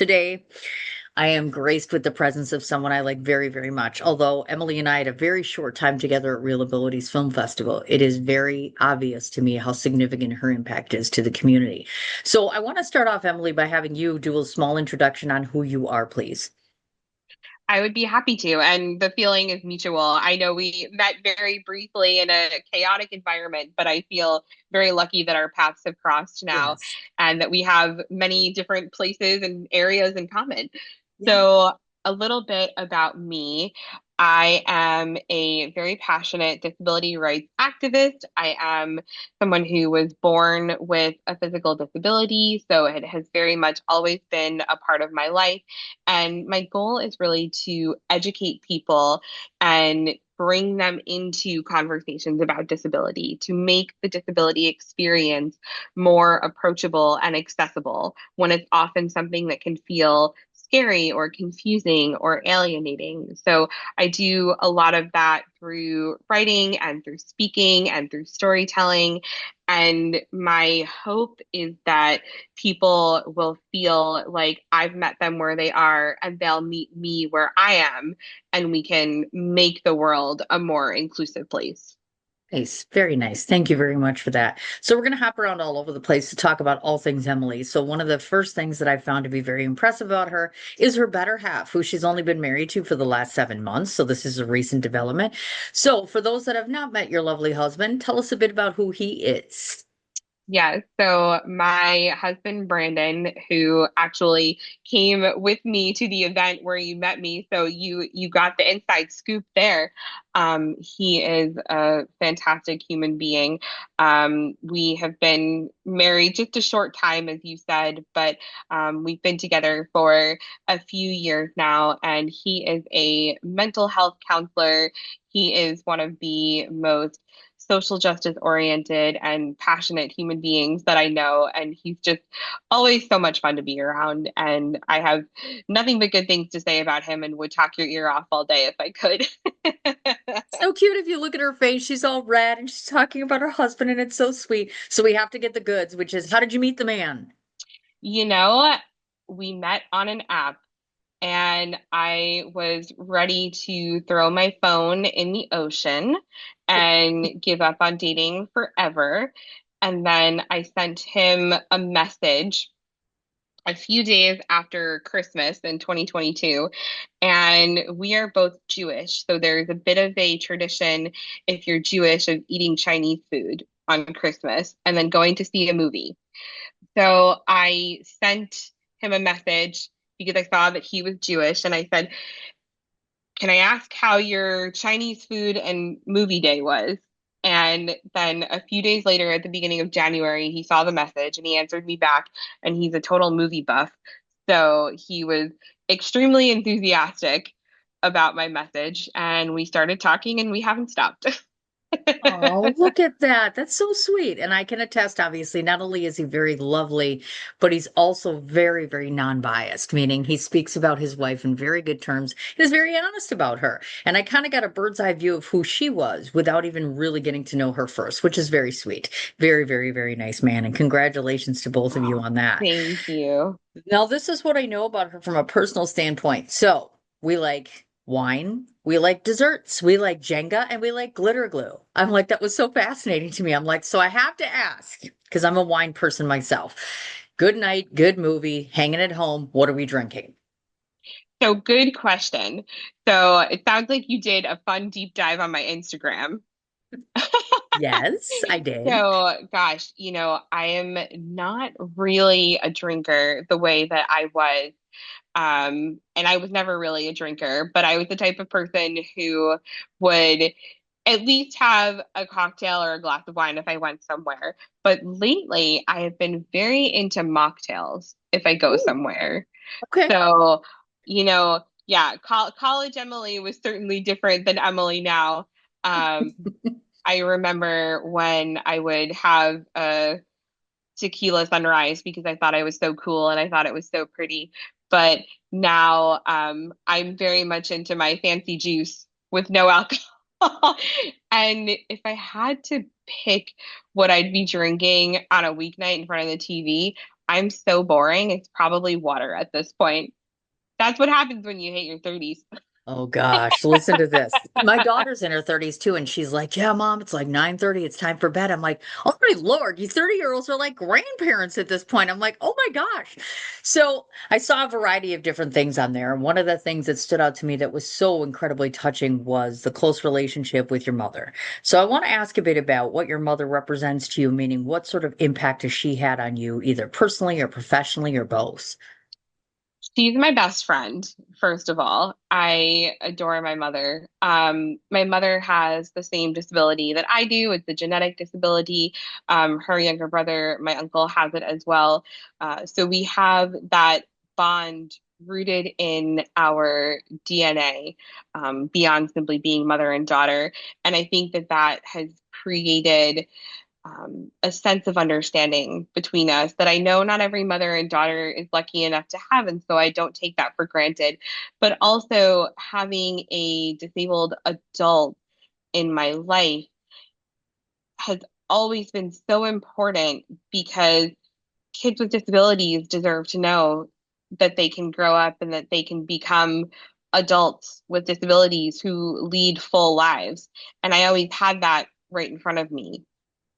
Today, I am graced with the presence of someone I like very, very much. Although Emily and I had a very short time together at Real Abilities Film Festival, it is very obvious to me how significant her impact is to the community. So I want to start off, Emily, by having you do a small introduction on who you are, please. I would be happy to. And the feeling is mutual. I know we met very briefly in a chaotic environment, but I feel very lucky that our paths have crossed now Yes. and that we have many different places and areas in common. Yeah. So, a little bit about me. I am a very passionate disability rights activist. I am someone who was born with a physical disability, so it has very much always been a part of my life. And my goal is really to educate people and bring them into conversations about disability, to make the disability experience more approachable and accessible when it's often something that can feel scary or confusing or alienating. So I do a lot of that through writing and through speaking and through storytelling. And my hope is that people will feel like I've met them where they are and they'll meet me where I am, and we can make the world a more inclusive place. Nice. Very nice. Thank you very much for that. So we're going to hop around all over the place to talk about all things Emily. So one of the first things that I found to be very impressive about her is her better half, who she's only been married to for the last 7 months. So this is a recent development. So for those that have not met your lovely husband, tell us a bit about who he is. Yeah, so my husband Brandon, who actually came with me to the event where you met me, so you got the inside scoop there. He is a fantastic human being. We have been married just a short time, as you said, but we've been together for a few years now, and he is a mental health counselor. He is one of the most social justice oriented and passionate human beings that I know. And he's just always so much fun to be around. And I have nothing but good things to say about him and would talk your ear off all day if I could. So cute if you look at her face. She's all red and she's talking about her husband, and it's so sweet. So we have to get the goods, which is how did you meet the man? You know, we met on an app and I was ready to throw my phone in the ocean and give up on dating forever. And then I sent him a message a few days after Christmas in 2022, and we are both Jewish. So there's a bit of a tradition, if you're Jewish, of eating Chinese food on Christmas and then going to see a movie. So I sent him a message because I saw that he was Jewish, and I said, can I ask how your Chinese food and movie day was? And then a few days later, at the beginning of January, he saw the message and he answered me back. And he's a total movie buff. So he was extremely enthusiastic about my message. And we started talking and we haven't stopped. Oh, look at that. That's so sweet. And I can attest, obviously, not only is he very lovely, but he's also very, very non-biased, meaning he speaks about his wife in very good terms and is very honest about her. And I kind of got a bird's eye view of who she was without even really getting to know her first, which is very sweet. Very, very, very nice man. And congratulations to both of you on that. Thank you. Now, this is what I know about her from a personal standpoint. So, we like wine, we like desserts, we like Jenga, and we like glitter glue. I'm like, that was so fascinating to me. I'm like, so I have to ask, because I'm a wine person myself. Good night, good movie, hanging at home. What are we drinking? So, good question. So, it sounds like you did a fun deep dive on my Instagram. Yes, I did. So, gosh, I am not really a drinker the way that I was. And I was never really a drinker, but I was the type of person who would at least have a cocktail or a glass of wine if I went somewhere. But lately, I have been very into mocktails if I go Ooh, somewhere. okay. So, yeah, college Emily was certainly different than Emily now. Um, I remember when I would have a tequila sunrise because I thought I was so cool and I thought it was so pretty. But now I'm very much into my fancy juice with no alcohol. And if I had to pick what I'd be drinking on a weeknight in front of the TV, I'm so boring. It's probably water at this point. That's what happens when you hit your 30s. Oh gosh, listen to this. My daughter's in her 30s too, and she's like, "Yeah, mom, it's like 9:30. It's time for bed." I'm like, "Oh my Lord, you 30-year-olds are like grandparents at this point." I'm like, "Oh my gosh." So I saw a variety of different things on there. And one of the things that stood out to me that was so incredibly touching was the close relationship with your mother. So I want to ask a bit about what your mother represents to you, meaning what sort of impact has she had on you, either personally or professionally or both? She's my best friend, first of all. I adore my mother. My mother has the same disability that I do. It's a genetic disability. Her younger brother, my uncle, has it as well. So we have that bond rooted in our DNA, beyond simply being mother and daughter. And I think that that has created a sense of understanding between us that I know not every mother and daughter is lucky enough to have. And so I don't take that for granted. But also having a disabled adult in my life has always been so important because kids with disabilities deserve to know that they can grow up and that they can become adults with disabilities who lead full lives. And I always had that right in front of me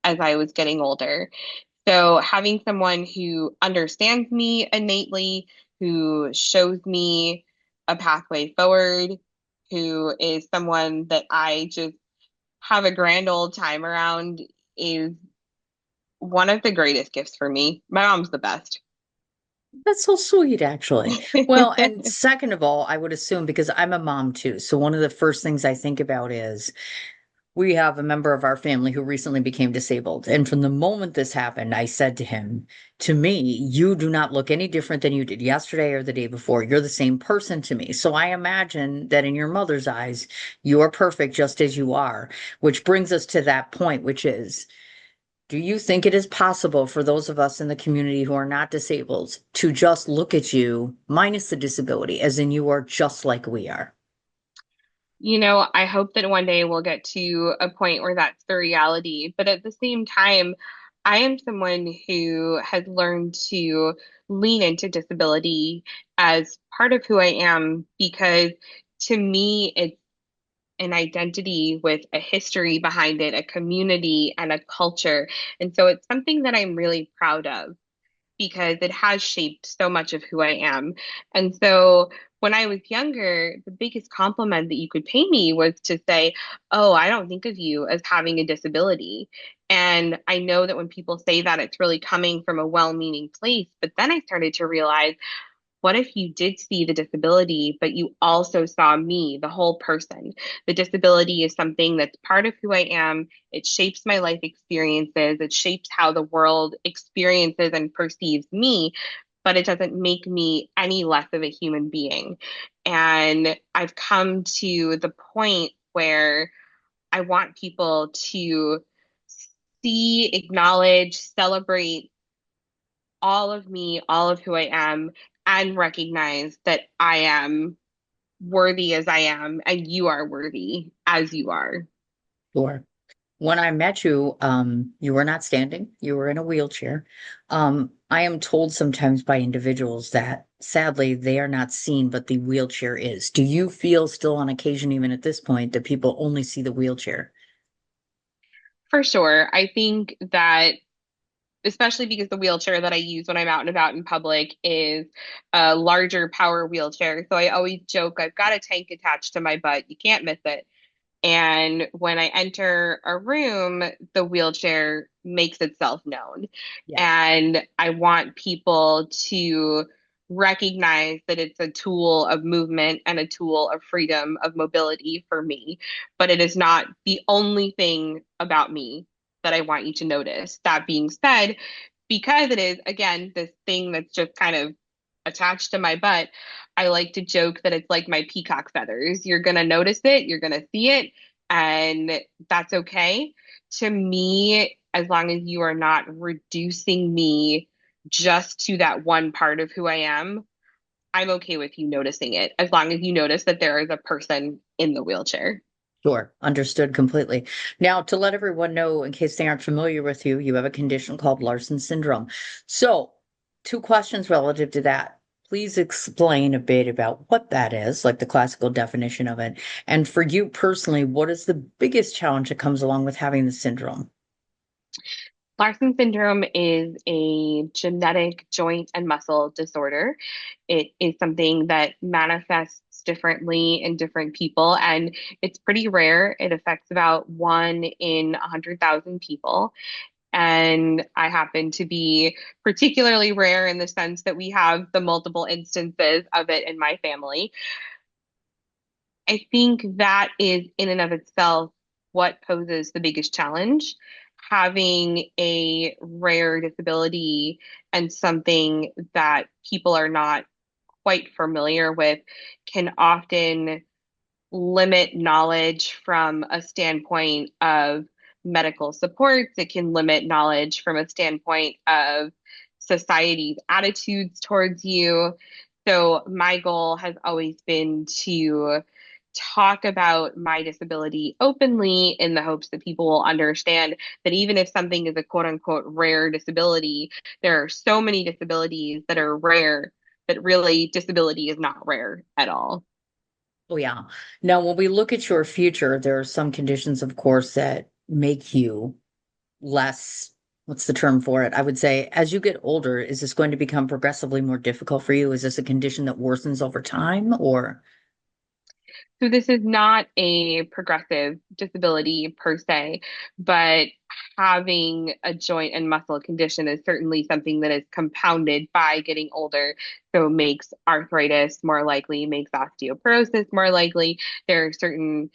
as I was getting older. So having someone who understands me innately, who shows me a pathway forward, who is someone that I just have a grand old time around is one of the greatest gifts for me. My mom's the best. That's so sweet, actually. Well, and second of all, I would assume because I'm a mom too. So one of the first things I think about is we have a member of our family who recently became disabled. And from the moment this happened, I said to him, to me, you do not look any different than you did yesterday or the day before. You're the same person to me. So I imagine that in your mother's eyes, you are perfect just as you are, which brings us to that point, which is, do you think it is possible for those of us in the community who are not disabled to just look at you, minus the disability, as in you are just like we are? I hope that one day we'll get to a point where that's the reality. But at the same time, I am someone who has learned to lean into disability as part of who I am because to me, it's an identity with a history behind it, a community and a culture. And so it's something that I'm really proud of because it has shaped so much of who I am. And so when I was younger, the biggest compliment that you could pay me was to say, "Oh, I don't think of you as having a disability." And I know that when people say that, it's really coming from a well-meaning place. But then I started to realize, what if you did see the disability, but you also saw me, the whole person? The disability is something that's part of who I am. It shapes my life experiences. It shapes how the world experiences and perceives me, but it doesn't make me any less of a human being. And I've come to the point where I want people to see, acknowledge, celebrate all of me, all of who I am, and recognize that I am worthy as I am, and you are worthy as you are. Sure. When I met you, you were not standing, you were in a wheelchair. I am told sometimes by individuals that sadly they are not seen, but the wheelchair is. Do you feel still on occasion, even at this point, that people only see the wheelchair? For sure. I think that especially because the wheelchair that I use when I'm out and about in public is a larger power wheelchair. So I always joke, I've got a tank attached to my butt. You can't miss it. And when I enter a room, the wheelchair makes itself known. Yeah, And I want people to recognize that it's a tool of movement and a tool of freedom of mobility for me. But it is not the only thing about me that I want you to notice. That being said, because it is, again, this thing that's just kind of attached to my butt, I like to joke that it's like my peacock feathers. You're going to notice it, you're going to see it, and that's okay. To me, as long as you are not reducing me just to that one part of who I am, I'm okay with you noticing it, as long as you notice that there is a person in the wheelchair. sure. Understood completely. Now, to let everyone know, in case they aren't familiar with you, you have a condition called Larson syndrome. So, Two questions relative to that. Please explain a bit about what that is, like the classical definition of it. And for you personally, what is the biggest challenge that comes along with having the syndrome? Larson syndrome is a genetic joint and muscle disorder. It is something that manifests differently in different people, and it's pretty rare. It affects about 1 in 100,000 people. And I happen to be particularly rare in the sense that we have the multiple instances of it in my family. I think that is in and of itself what poses the biggest challenge. Having a rare disability and something that people are not quite familiar with can often limit knowledge from a standpoint of medical supports. It can limit knowledge from a standpoint of society's attitudes towards you. So, my goal has always been to talk about my disability openly in the hopes that people will understand that even if something is a quote unquote rare disability, there are so many disabilities that are rare that really disability is not rare at all. Oh, yeah. Now, when we look at your future, there are some conditions, of course, that make you less, what's the term for it? I would say, as you get older, is this going to become progressively more difficult for you? Is this a condition that worsens over time, or? So this is not a progressive disability per se, but having a joint and muscle condition is certainly something that is compounded by getting older. So makes arthritis more likely, makes osteoporosis more likely. There are certain,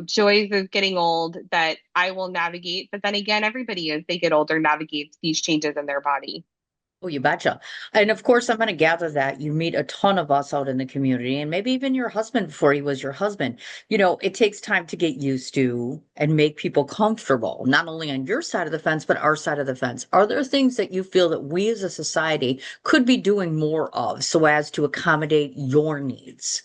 joys of getting old that I will navigate. But then again, everybody as they get older navigates these changes in their body. Oh, you betcha. And of course, I'm going to gather that you meet a ton of us out in the community, and maybe even your husband before he was your husband. It takes time to get used to and make people comfortable, not only on your side of the fence, but our side of the fence. Are there things that you feel that we as a society could be doing more of so as to accommodate your needs?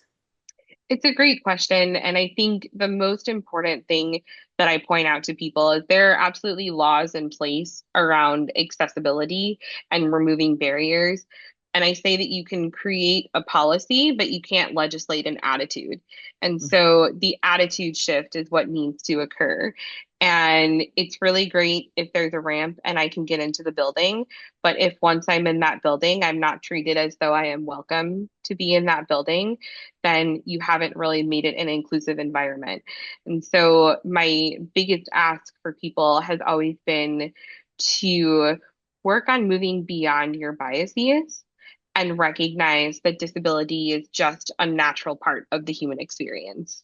It's a great question. And I think the most important thing that I point out to people is there are absolutely laws in place around accessibility and removing barriers. And I say that you can create a policy, but you can't legislate an attitude. And so the attitude shift is what needs to occur. And it's really great if there's a ramp and I can get into the building. But if once I'm in that building, I'm not treated as though I am welcome to be in that building, then you haven't really made it an inclusive environment. And so my biggest ask for people has always been to work on moving beyond your biases and recognize that disability is just a natural part of the human experience.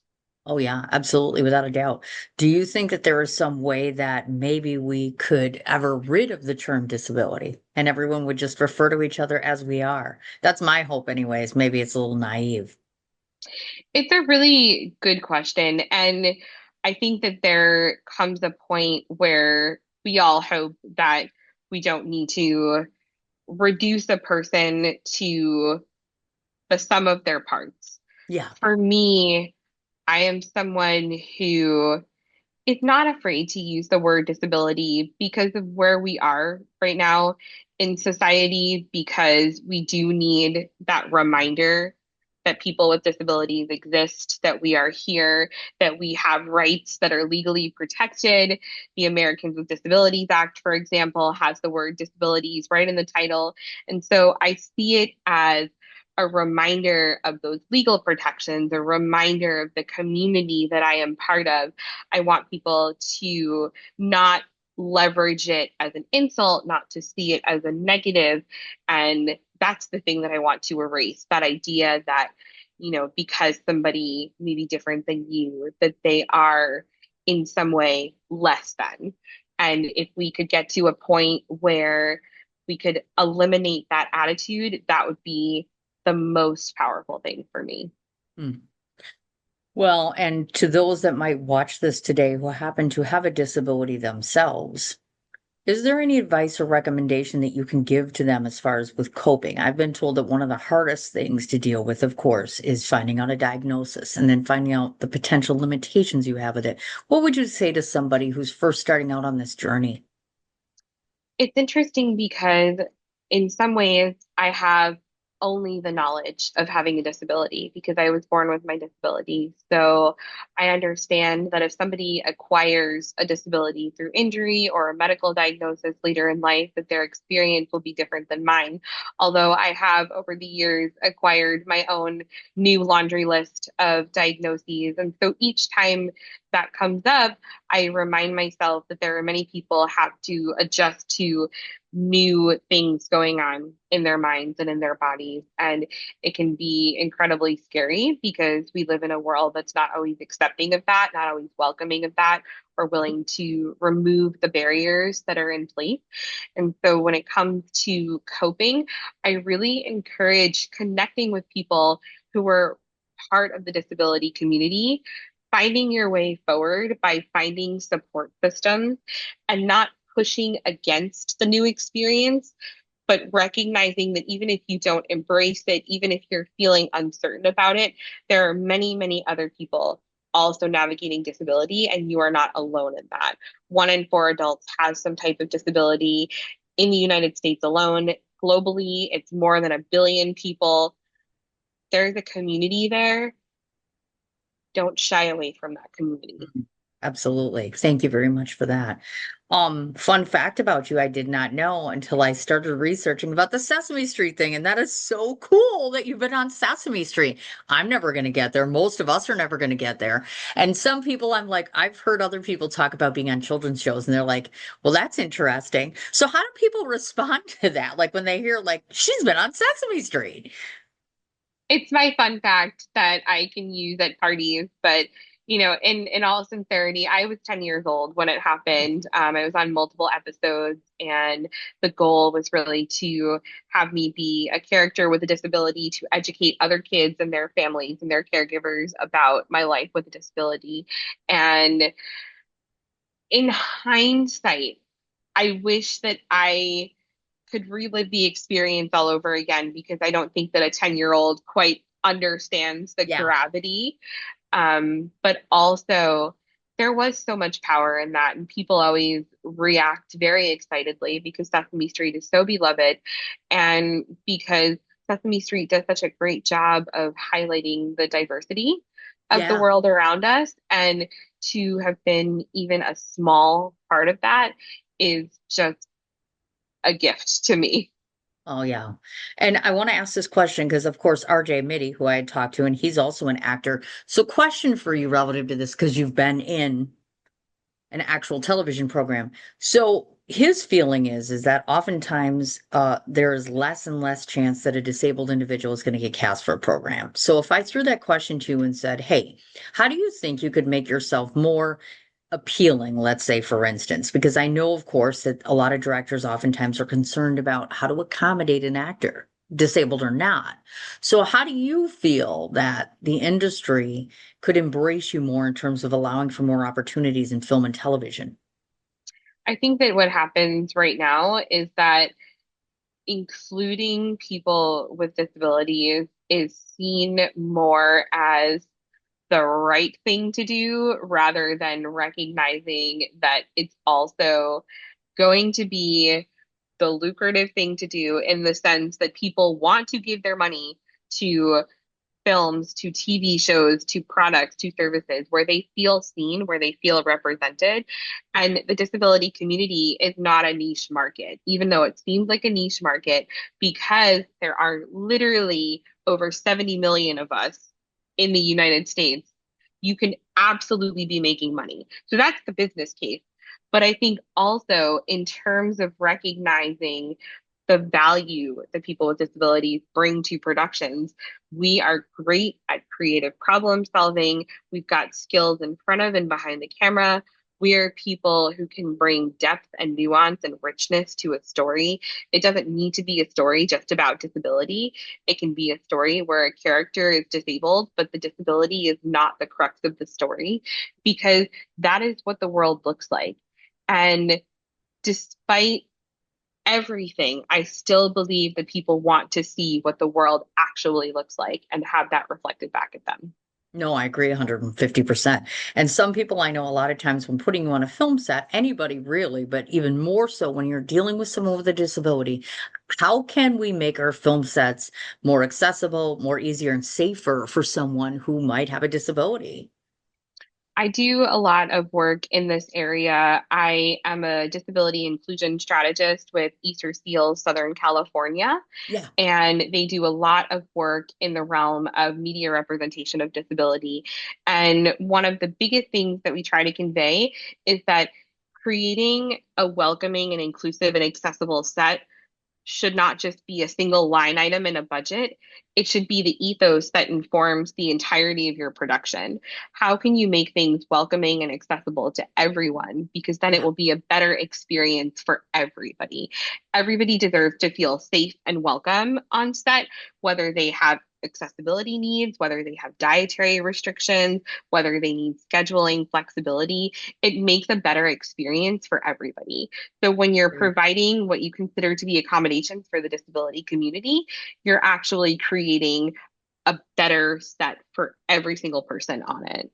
Oh, yeah, absolutely, without a doubt. Do you think that there is some way that maybe we could ever rid of the term disability and everyone would just refer to each other as we are? That's my hope, anyways. Maybe it's a little naive. It's a really good question. And I think that there comes a point where we all hope that we don't need to reduce a person to the sum of their parts. Yeah. For me, I am someone who is not afraid to use the word disability because of where we are right now in society, because we do need that reminder that people with disabilities exist, that we are here, that we have rights that are legally protected. The Americans with Disabilities Act, for example, has the word disabilities right in the title. And so I see it as a reminder of those legal protections, a reminder of the community that I am part of. I want people to not leverage it as an insult, not to see it as a negative. And that's the thing that I want to erase, that idea that, because somebody may be different than you, that they are in some way less than. And if we could get to a point where we could eliminate that attitude, that would be the most powerful thing for me. Hmm. Well, and to those that might watch this today who happen to have a disability themselves, is there any advice or recommendation that you can give to them as far as with coping? I've been told that one of the hardest things to deal with, of course, is finding out a diagnosis and then finding out the potential limitations you have with it. What would you say to somebody who's first starting out on this journey? It's interesting because in some ways, I have only the knowledge of having a disability because I was born with my disability. So I understand that if somebody acquires a disability through injury or a medical diagnosis later in life, that their experience will be different than mine. Although I have over the years acquired my own new laundry list of diagnoses. And so each time that comes up, I remind myself that there are many people have to adjust to new things going on in their minds and in their bodies. And it can be incredibly scary because we live in a world that's not always accepting of that, not always welcoming of that, or willing to remove the barriers that are in place. And so when it comes to coping, I really encourage connecting with people who are part of the disability community, finding your way forward by finding support systems and not pushing against the new experience, but recognizing that even if you don't embrace it, even if you're feeling uncertain about it, there are many, many other people also navigating disability, and you are not alone in that. 1 in 4 adults has some type of disability in the United States alone. Globally, it's more than 1 billion people. There's a community there. Don't shy away from that community. Mhm. Absolutely. Thank you very much for that. Fun fact about you, I did not know until I started researching about the Sesame Street thing, and that is so cool that you've been on Sesame Street. I'm never going to get there. Most of us are never going to get there. And some people, I'm like, I've heard other people talk about being on children's shows, and they're like, well, that's interesting. So how do people respond to that? Like when they hear, like, she's been on Sesame Street? It's my fun fact that I can use at parties, but in all sincerity, I was 10 years old when it happened. I was on multiple episodes, and the goal was really to have me be a character with a disability to educate other kids and their families and their caregivers about my life with a disability. And in hindsight, I wish that I could relive the experience all over again because I don't think that a 10-year-old quite understands the Yeah. gravity. But also, there was so much power in that, and people always react very excitedly because Sesame Street is so beloved, and because Sesame Street does such a great job of highlighting the diversity of the Yeah. world around us, and to have been even a small part of that is just a gift to me. Oh, yeah. And I want to ask this question because, of course, RJ Mitty, who I had talked to, and he's also an actor. So, question for you relative to this, because you've been in an actual television program. So, his feeling is that oftentimes there is less and less chance that a disabled individual is going to get cast for a program. So, if I threw that question to you and said, hey, how do you think you could make yourself more appealing, let's say, for instance, because I know, of course, that a lot of directors oftentimes are concerned about how to accommodate an actor, disabled or not. So, how do you feel that the industry could embrace you more in terms of allowing for more opportunities in film and television? I think that what happens right now is that including people with disabilities is seen more as the right thing to do rather than recognizing that it's also going to be the lucrative thing to do in the sense that people want to give their money to films, to TV shows, to products, to services where they feel seen, where they feel represented. And the disability community is not a niche market, even though it seems like a niche market, because there are literally over 70 million of us in the United States. You can absolutely be making money. So that's the business case. But I think also in terms of recognizing the value that people with disabilities bring to productions, we are great at creative problem solving. We've got skills in front of and behind the camera. We are people who can bring depth and nuance and richness to a story. It doesn't need to be a story just about disability. It can be a story where a character is disabled, but the disability is not the crux of the story, because that is what the world looks like. And despite everything, I still believe that people want to see what the world actually looks like and have that reflected back at them. No, I agree 150%. And some people I know a lot of times when putting you on a film set, anybody really, but even more so when you're dealing with someone with a disability, how can we make our film sets more accessible, more easier and safer for someone who might have a disability? I do a lot of work in this area. I am a disability inclusion strategist with Easter Seals Southern California, Yeah. and they do a lot of work in the realm of media representation of disability. And one of the biggest things that we try to convey is that creating a welcoming and inclusive and accessible set should not just be a single line item in a budget. It should be the ethos that informs the entirety of your production. How can you make things welcoming and accessible to everyone? Because then it Yeah. will be a better experience for everybody. Everybody deserves to feel safe and welcome on set, whether they have accessibility needs, whether they have dietary restrictions, whether they need scheduling flexibility. It makes a better experience for everybody. So when you're Agree. providing what you consider to be accommodations for the disability community, you're actually creating a better set for every single person on it.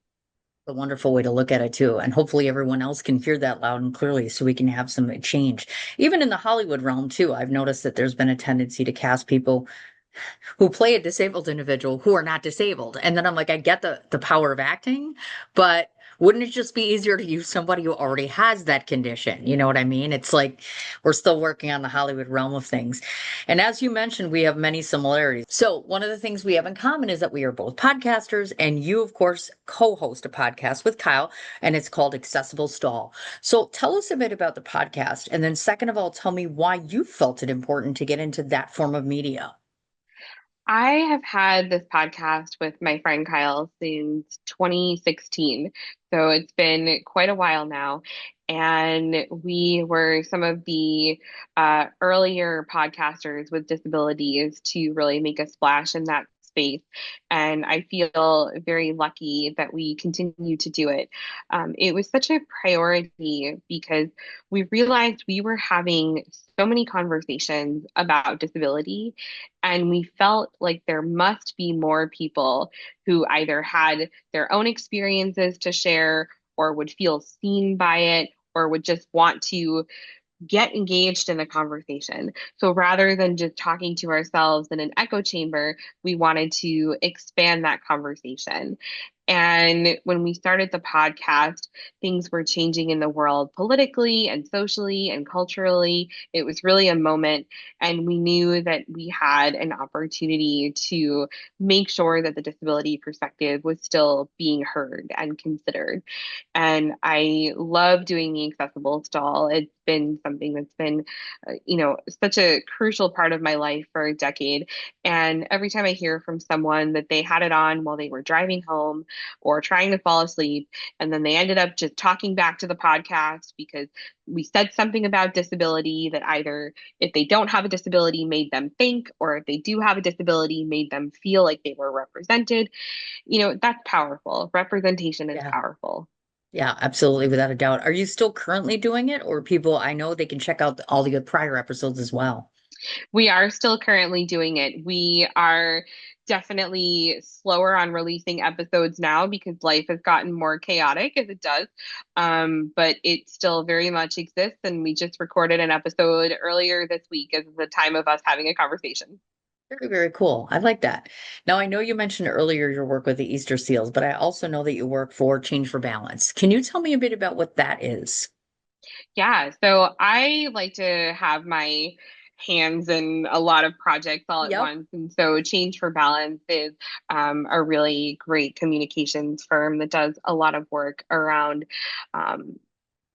A wonderful way to look at it too. And hopefully everyone else can hear that loud and clearly so we can have some change. Even in the Hollywood realm too, I've noticed that there's been a tendency to cast people who play a disabled individual who are not disabled. And then I'm like, I get the power of acting, but wouldn't it just be easier to use somebody who already has that condition? You know what I mean? It's like we're still working on the Hollywood realm of things. And as you mentioned, we have many similarities. So one of the things we have in common is that we are both podcasters, and you, of course, co-host a podcast with Kyle, and it's called Accessible Stall. So tell us a bit about the podcast. And then second of all, tell me why you felt it important to get into that form of media. I have had this podcast with my friend Kyle since 2016. So it's been quite a while now. And we were some of the earlier podcasters with disabilities to really make a splash in that space. And I feel very lucky that we continue to do it. It was such a priority because we realized we were having so many conversations about disability, and we felt like there must be more people who either had their own experiences to share or would feel seen by it or would just want to get engaged in the conversation. So rather than just talking to ourselves in an echo chamber, we wanted to expand that conversation. And when we started the podcast, things were changing in the world politically and socially and culturally. It was really a moment. And we knew that we had an opportunity to make sure that the disability perspective was still being heard and considered. And I love doing the accessible stall. It's been something that's been, such a crucial part of my life for a decade. And every time I hear from someone that they had it on while they were driving home or trying to fall asleep, and then they ended up just talking back to the podcast because we said something about disability that either if they don't have a disability made them think, or if they do have a disability made them feel like they were represented. That's powerful. Representation is Yeah. powerful. Yeah, absolutely, without a doubt. Are you still currently doing it, or people I know they can check out all the prior episodes as well? We are still currently doing it. We are definitely slower on releasing episodes now because life has gotten more chaotic as it does. But it still very much exists. And we just recorded an episode earlier this week as the time of us having a conversation. Very, very cool. I like that. Now, I know you mentioned earlier your work with the Easter Seals, but I also know that you work for Change for Balance. Can you tell me a bit about what that is? Yeah, so I like to have my hands in a lot of projects all at Yep. once. And so Change for Balance is a really great communications firm that does a lot of work around um,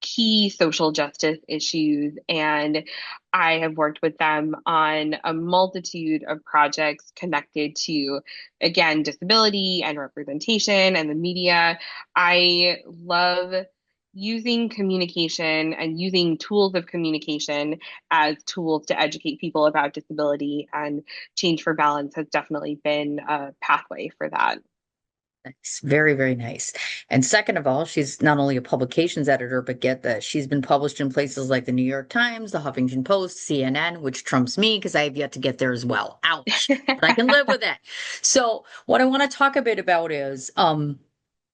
key social justice issues. And I have worked with them on a multitude of projects connected to, again, disability and representation and the media. I love using communication and using tools of communication as tools to educate people about disability. And Change for Balance has definitely been a pathway for that. Nice. Very, very nice. And second of all, she's not only a publications editor, but get that she's been published in places like the New York Times, the Huffington Post, CNN, which trumps me because I have yet to get there as well. Ouch. But I can live with it. So what I want to talk a bit about is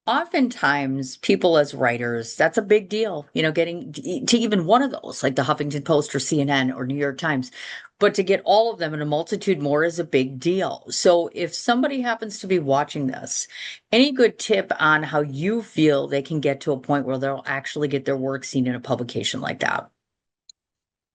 oftentimes, people as writers, that's a big deal, getting to even one of those, like the Huffington Post or CNN or New York Times. But to get all of them and a multitude more is a big deal. So if somebody happens to be watching this, any good tip on how you feel they can get to a point where they'll actually get their work seen in a publication like that?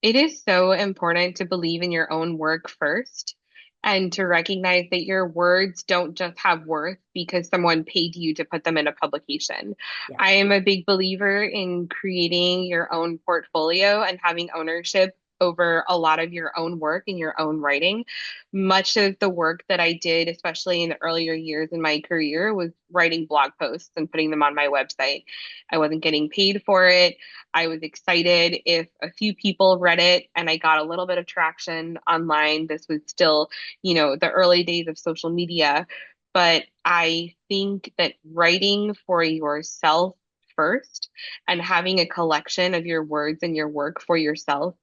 It is so important to believe in your own work first and to recognize that your words don't just have worth because someone paid you to put them in a publication. Yeah. I am a big believer in creating your own portfolio and having ownership over a lot of your own work and your own writing. Much of the work that I did, especially in the earlier years in my career, was writing blog posts and putting them on my website. I wasn't getting paid for it. I was excited if a few people read it and I got a little bit of traction online. This was still, the early days of social media. But I think that writing for yourself first and having a collection of your words and your work for yourself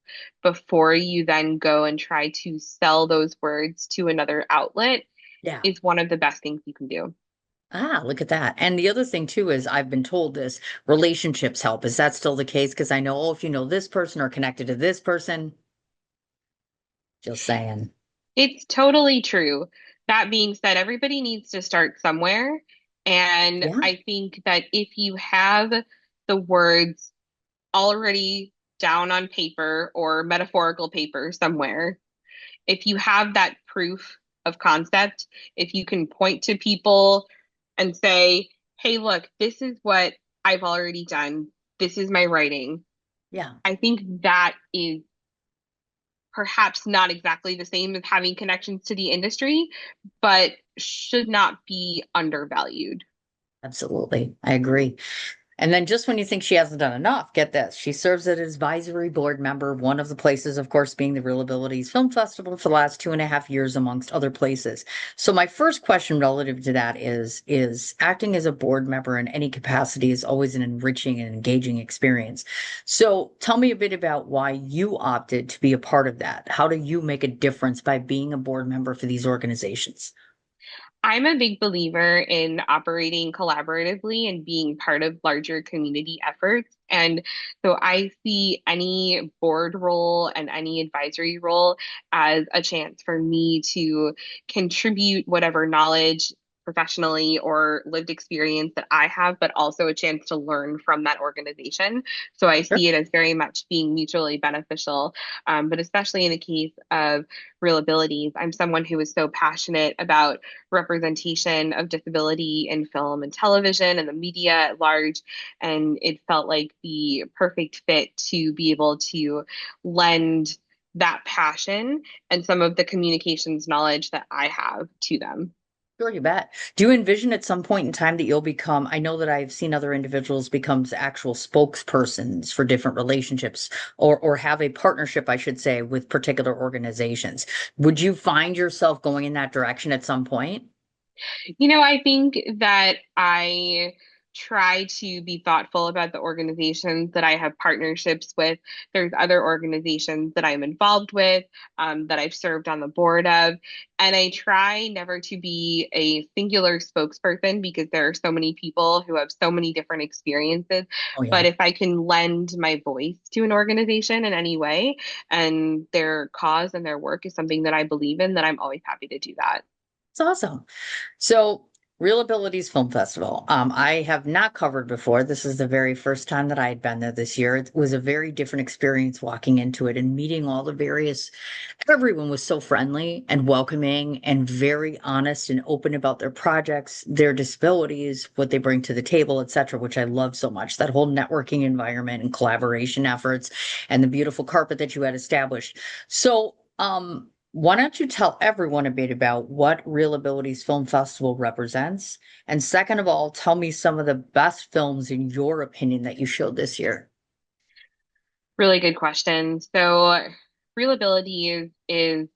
before you then go and try to sell those words to another outlet Yeah. is one of the best things you can do. Ah, look at that. And the other thing too is I've been told this relationships help. Is that still the case? Because I know, oh, if you know this person or connected to this person, just saying. It's totally true. That being said, everybody needs to start somewhere. And Yeah. I think that if you have the words already down on paper or metaphorical paper somewhere, if you have that proof of concept, if you can point to people and say, hey, look, this is what I've already done, this is my writing, Yeah. I think that is perhaps not exactly the same as having connections to the industry, but should not be undervalued. Absolutely. I agree. And then just when you think she hasn't done enough, get this. She serves as an advisory board member, one of the places, of course, being the Real Abilities Film Festival for the last 2.5 years, amongst other places. So my first question relative to that is acting as a board member in any capacity is always an enriching and engaging experience. So tell me a bit about why you opted to be a part of that. How do you make a difference by being a board member for these organizations? I'm a big believer in operating collaboratively and being part of larger community efforts. And so I see any board role and any advisory role as a chance for me to contribute whatever knowledge professionally or lived experience that I have, but also a chance to learn from that organization. So I Sure. see it as very much being mutually beneficial. But especially in the case of real abilities, I'm someone who is so passionate about representation of disability in film and television and the media at large. And it felt like the perfect fit to be able to lend that passion and some of the communications knowledge that I have to them. Sure, you bet. Do you envision at some point in time that you'll become? I know that I've seen other individuals become actual spokespersons for different relationships or have a partnership, I should say, with particular organizations. Would you find yourself going in that direction at some point? I think that I try to be thoughtful about the organizations that I have partnerships with. There's other organizations that I'm involved with, that I've served on the board of, and I try never to be a singular spokesperson because there are so many people who have so many different experiences. Oh But yeah. if I can lend my voice to an organization in any way and their cause and their work is something that I believe in, then I'm always happy to do that. It's awesome. So, Real Abilities Film Festival. I have not covered before. This is the very first time that I had been there this year. It was a very different experience walking into it and meeting all the various. Everyone was so friendly and welcoming and very honest and open about their projects, their disabilities, what they bring to the table, etc., which I love so much. That whole networking environment and collaboration efforts and the beautiful carpet that you had established. So, why don't you tell everyone a bit about what Real Abilities Film Festival represents? And second of all, tell me some of the best films in your opinion that you showed this year. Really good question. So, real ability is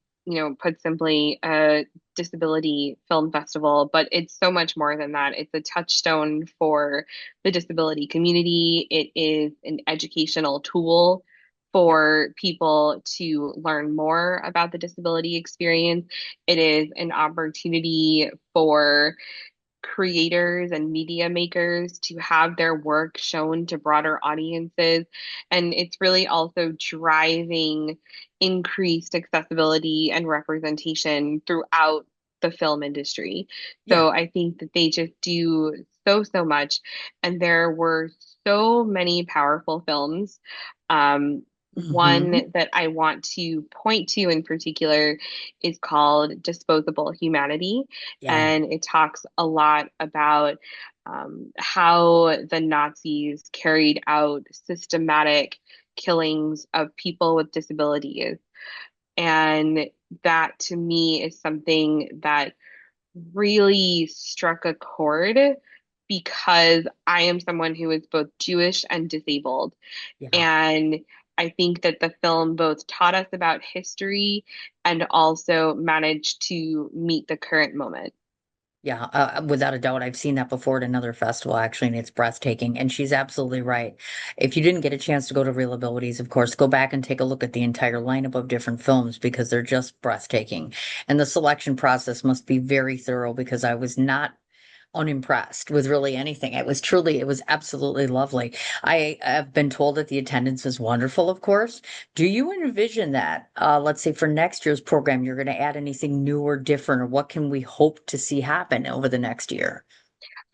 put simply, a disability film festival, but it's so much more than that. It's a touchstone for the disability community. It is an educational tool Yeah. for people to learn more about the disability experience. It is an opportunity for creators and media makers to have their work shown to broader audiences. And it's really also driving increased accessibility and representation throughout the film industry. Yeah. So I think that they just do so much. And there were so many powerful films. One Hmm. that I want to point to in particular is called Disposable Humanity, Yeah. and it talks a lot about how the Nazis carried out systematic killings of people with disabilities. And that to me is something that really struck a chord because I am someone who is both Jewish and disabled. Yeah. And I think that the film both taught us about history and also managed to meet the current moment. Yeah, without a doubt. I've seen that before at another festival, actually, and it's breathtaking. And she's absolutely right. If you didn't get a chance to go to Real Abilities, of course, go back and take a look at the entire lineup of different films because they're just breathtaking. And the selection process must be very thorough because I was not unimpressed with really anything. It was absolutely lovely. I have been told that the attendance is wonderful, of course. Do you envision that, let's say for next year's program, you're going to add anything new or different, or what can we hope to see happen over the next year?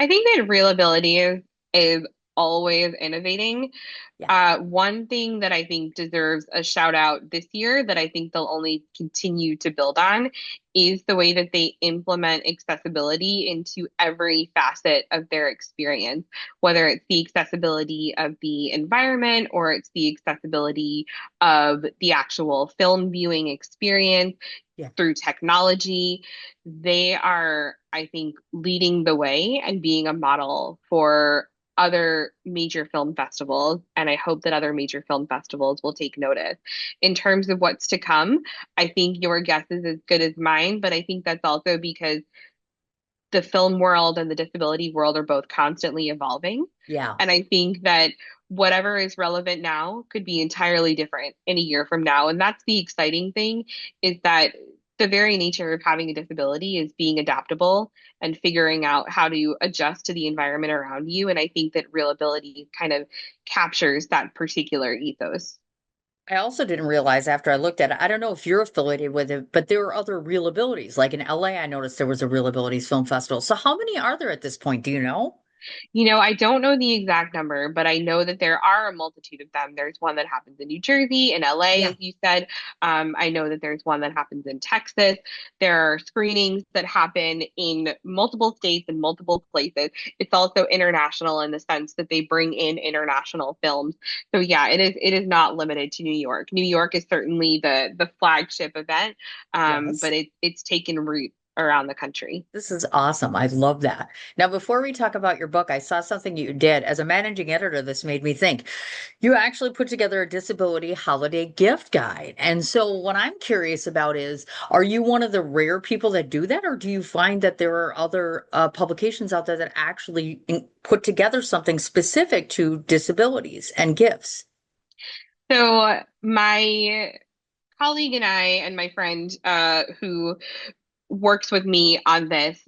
I think that real ability is always innovating. Yeah. One thing that I think deserves a shout out this year that I think they'll only continue to build on is the way that they implement accessibility into every facet of their experience, whether it's the accessibility of the environment or it's the accessibility of the actual film viewing experience Yeah. through technology. They are, I think, leading the way and being a model for other major film festivals, and I hope that other major film festivals will take notice. In terms of what's to come, I think your guess is as good as mine, but I think that's also because the film world and the disability world are both constantly evolving. Yeah. And I think that whatever is relevant now could be entirely different in a year from now. And that's the exciting thing is that the very nature of having a disability is being adaptable and figuring out how to adjust to the environment around you. And I think that real ability kind of captures that particular ethos. I also didn't realize after I looked at it, I don't know if you're affiliated with it, but there are other Real Abilities. Like in LA, I noticed there was a Real Abilities Film Festival. So how many are there at this point? Do you know? I don't know the exact number, but I know that there are a multitude of them. There's one that happens in New Jersey, in LA, Yeah. as you said. I know that there's one that happens in Texas. There are screenings that happen in multiple states and multiple places. It's also international in the sense that they bring in international films. So yeah, it is not limited to New York. New York is certainly the flagship event, Yes. but it's taken root around the country. This is awesome. I love that. Now, before we talk about your book, I saw something you did. As a managing editor, this made me think. You actually put together a disability holiday gift guide. And so, what I'm curious about is, are you one of the rare people that do that, or do you find that there are other publications out there that actually put together something specific to disabilities and gifts? So my colleague and I and my friend who works with me on this,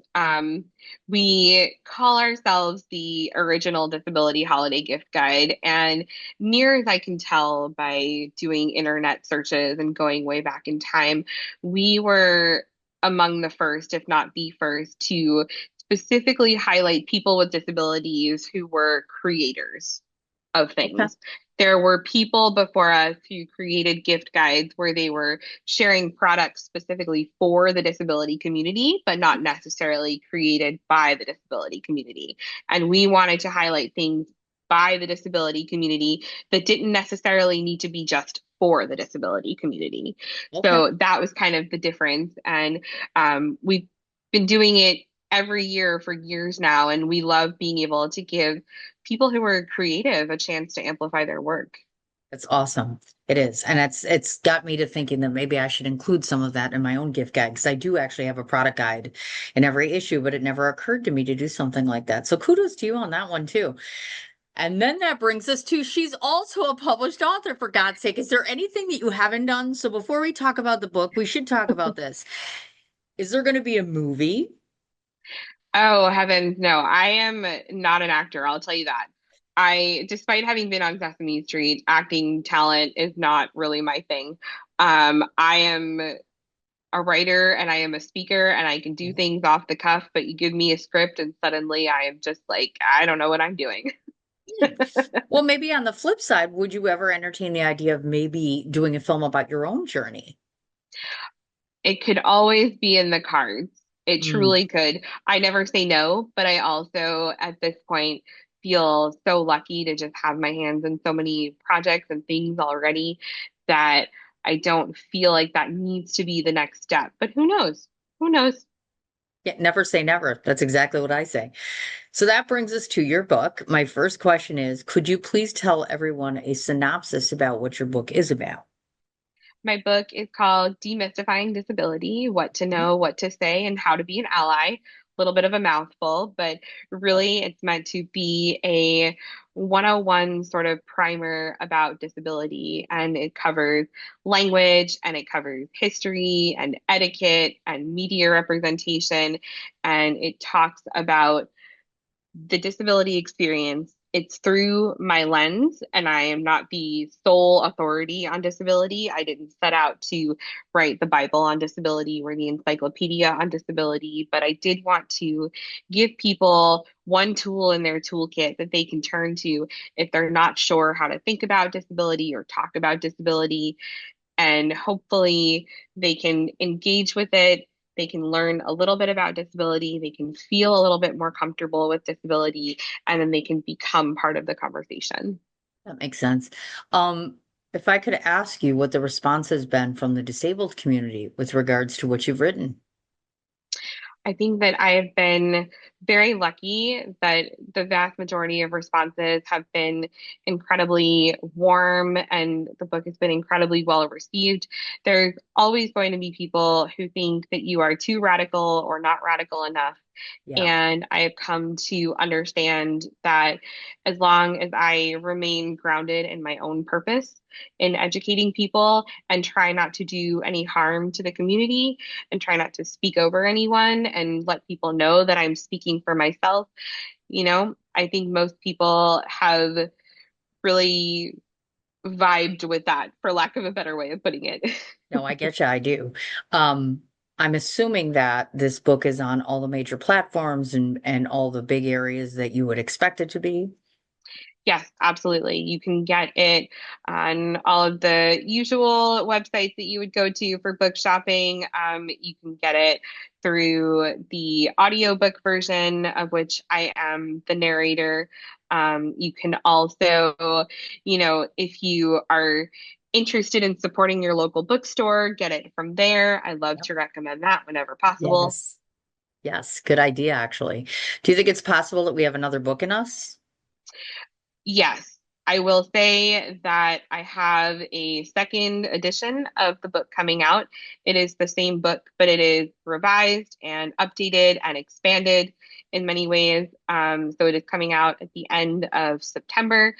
we call ourselves the original disability holiday gift guide. And near as I can tell by doing internet searches and going way back in time, we were among the first, if not the first, to specifically highlight people with disabilities who were creators of Okay. things. There were people before us who created gift guides where they were sharing products specifically for the disability community, but not necessarily created by the disability community. And we wanted to highlight things by the disability community that didn't necessarily need to be just for the disability community. Okay. So that was kind of the difference. And we've been doing it every year for years now, and we love being able to give people who are creative a chance to amplify their work. It's awesome. It is. And it's got me to thinking that maybe I should include some of that in my own gift guide because I do actually have a product guide in every issue, but it never occurred to me to do something like that. So kudos to you on that one too. And then that brings us to she's also a published author, for God's sake. Is there anything that you haven't done? So before we talk about the book, we should talk about this. Is there going to be a movie? Oh, heavens, no. I am not an actor, I'll tell you that. Despite having been on Sesame Street, acting talent is not really my thing. I am a writer and I am a speaker and I can do things off the cuff, but you give me a script and suddenly I am just like, I don't know what I'm doing. Well, maybe on the flip side, would you ever entertain the idea of maybe doing a film about your own journey? It could always be in the cards. It Mm. truly could. I never say no, but I also, at this point, feel so lucky to just have my hands in so many projects and things already that I don't feel like that needs to be the next step. But who knows? Who knows? Yeah, never say never. That's exactly what I say. So that brings us to your book. My first question is, could you please tell everyone a synopsis about what your book is about? My book is called Demystifying Disability: What to Know, What to Say, and How to Be an Ally. A little bit of a mouthful, but really it's meant to be a 101 sort of primer about disability. And it covers language and it covers history and etiquette and media representation. And it talks about the disability experience. It's through my lens, and I am not the sole authority on disability. I didn't set out to write the Bible on disability or the encyclopedia on disability, but I did want to give people one tool in their toolkit that they can turn to if they're not sure how to think about disability or talk about disability, and hopefully they can engage with it. They can learn a little bit about disability. They can feel a little bit more comfortable with disability, and then they can become part of the conversation. That makes sense. Um, if I could ask you what the response has been from the disabled community with regards to what you've written. I think that I have been very lucky that the vast majority of responses have been incredibly warm and the book has been incredibly well received. There's always going to be people who think that you are too radical or not radical enough. Yeah. And I have come to understand that as long as I remain grounded in my own purpose in educating people and try not to do any harm to the community and try not to speak over anyone and let people know that I'm speaking for myself, I think most people have really vibed with that, for lack of a better way of putting it. No, I get you. I do. Um, I'm assuming that this book is on all the major platforms and all the big areas that you would expect it to be. Yes, absolutely. You can get it on all of the usual websites that you would go to for book shopping. You can get it through the audiobook version, of which I am the narrator. You can also, if you are interested in supporting your local bookstore, get it from there. I love Yep. to recommend that whenever possible. Yes. Yes. Good idea, actually. Do you think it's possible that we have another book in us? Yes, I will say that I have a second edition of the book coming out. It is the same book, but it is revised and updated and expanded in many ways. So it is coming out at the end of September.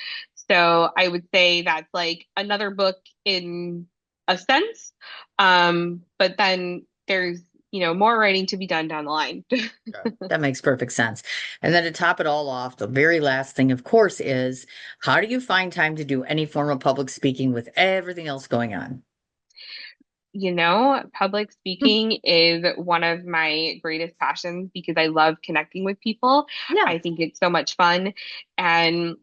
So I would say that's like another book in a sense. But then there's, more writing to be done down the line. Sure. That makes perfect sense. And then to top it all off, the very last thing, of course, is how do you find time to do any form of public speaking with everything else going on? Public speaking is one of my greatest passions because I love connecting with people. Yeah. I think it's so much fun and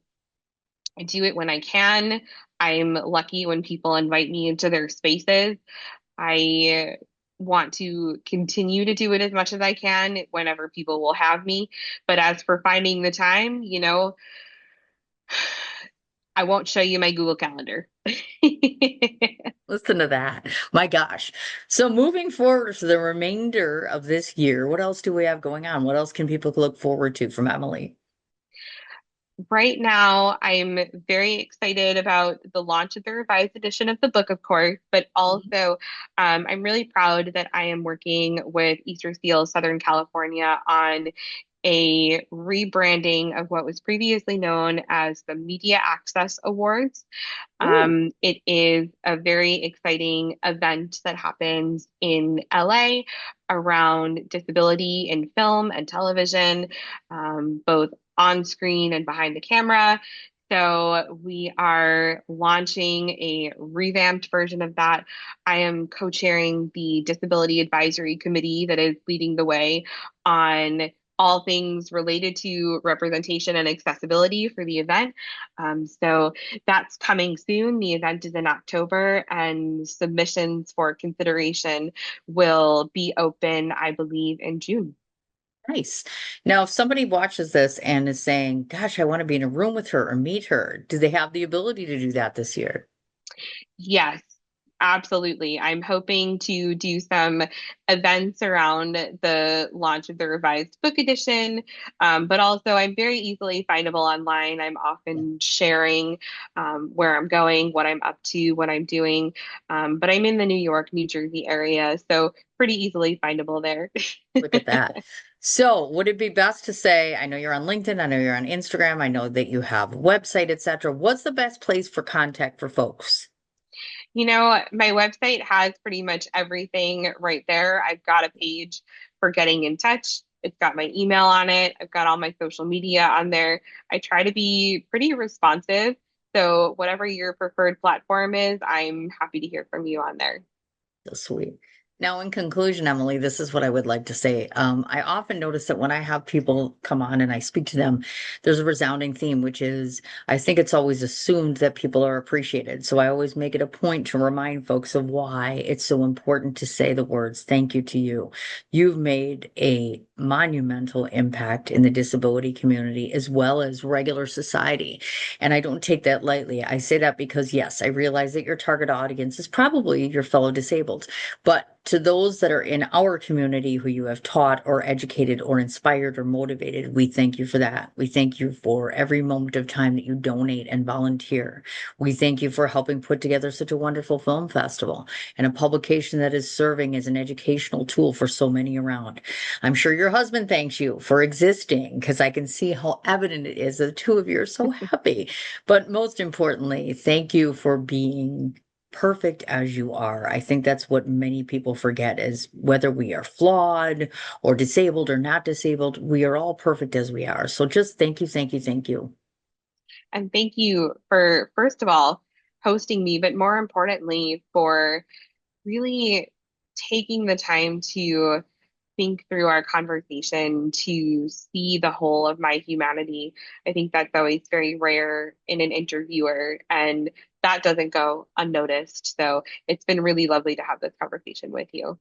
I do it when I can. I'm lucky when people invite me into their spaces. I want to continue to do it as much as I can whenever people will have me. But as for finding the time, I won't show you my Google Calendar. Listen to that. My gosh. So moving forward for the remainder of this year, what else do we have going on? What else can people look forward to from Emily? Right now, I'm very excited about the launch of the revised edition of the book, of course, but Mhm. also I'm really proud that I am working with Easter Steel Southern California on a rebranding of what was previously known as the Media Access Awards. Ooh, It is a very exciting event that happens in LA around disability in film and television, both on screen and behind the camera. So we are launching a revamped version of that. I am co-chairing the Disability Advisory Committee that is leading the way on all things related to representation and accessibility for the event. So that's coming soon. The event is in October, and submissions for consideration will be open, I believe, in June. nice. Now, if somebody watches this and is saying, gosh, I want to be in a room with her or meet her, do they have the ability to do that this year? Yes, absolutely. I'm hoping to do some events around the launch of the revised book edition, but also I'm very easily findable online. I'm often sharing where I'm going, what I'm up to, what I'm doing. But I'm in the New York, New Jersey area, so pretty easily findable there. Look at that. So, would it be best to say, I know you're on LinkedIn, I know you're on Instagram, I know that you have a website, etc. What's the best place for contact for folks? My website has pretty much everything right there. I've got a page for getting in touch. It's got my email on it. I've got all my social media on there. I try to be pretty responsive. So, whatever your preferred platform is, I'm happy to hear from you on there. So sweet. Now, in conclusion, Emily, this is what I would like to say. I often notice that when I have people come on and I speak to them, there's a resounding theme, which is I think it's always assumed that people are appreciated. So I always make it a point to remind folks of why it's so important to say the words, thank you to you. You've made a monumental impact in the disability community as well as regular society. And I don't take that lightly. I say that because, yes, I realize that your target audience is probably your fellow disabled. But to those that are in our community who you have taught or educated or inspired or motivated, we thank you for that. We thank you for every moment of time that you donate and volunteer. We thank you for helping put together such a wonderful film festival and a publication that is serving as an educational tool for so many around. I'm sure your husband thanks you for existing because I can see how evident it is that the two of you are so happy. But most importantly, thank you for being perfect as you are. I think that's what many people forget is whether we are flawed or disabled or not disabled, we are all perfect as we are. So just thank you, thank you, thank you. And thank you for, first of all, hosting me, but more importantly, for really taking the time to think through our conversation to see the whole of my humanity. I think that's always very rare in an interviewer, and that doesn't go unnoticed. So it's been really lovely to have this conversation with you.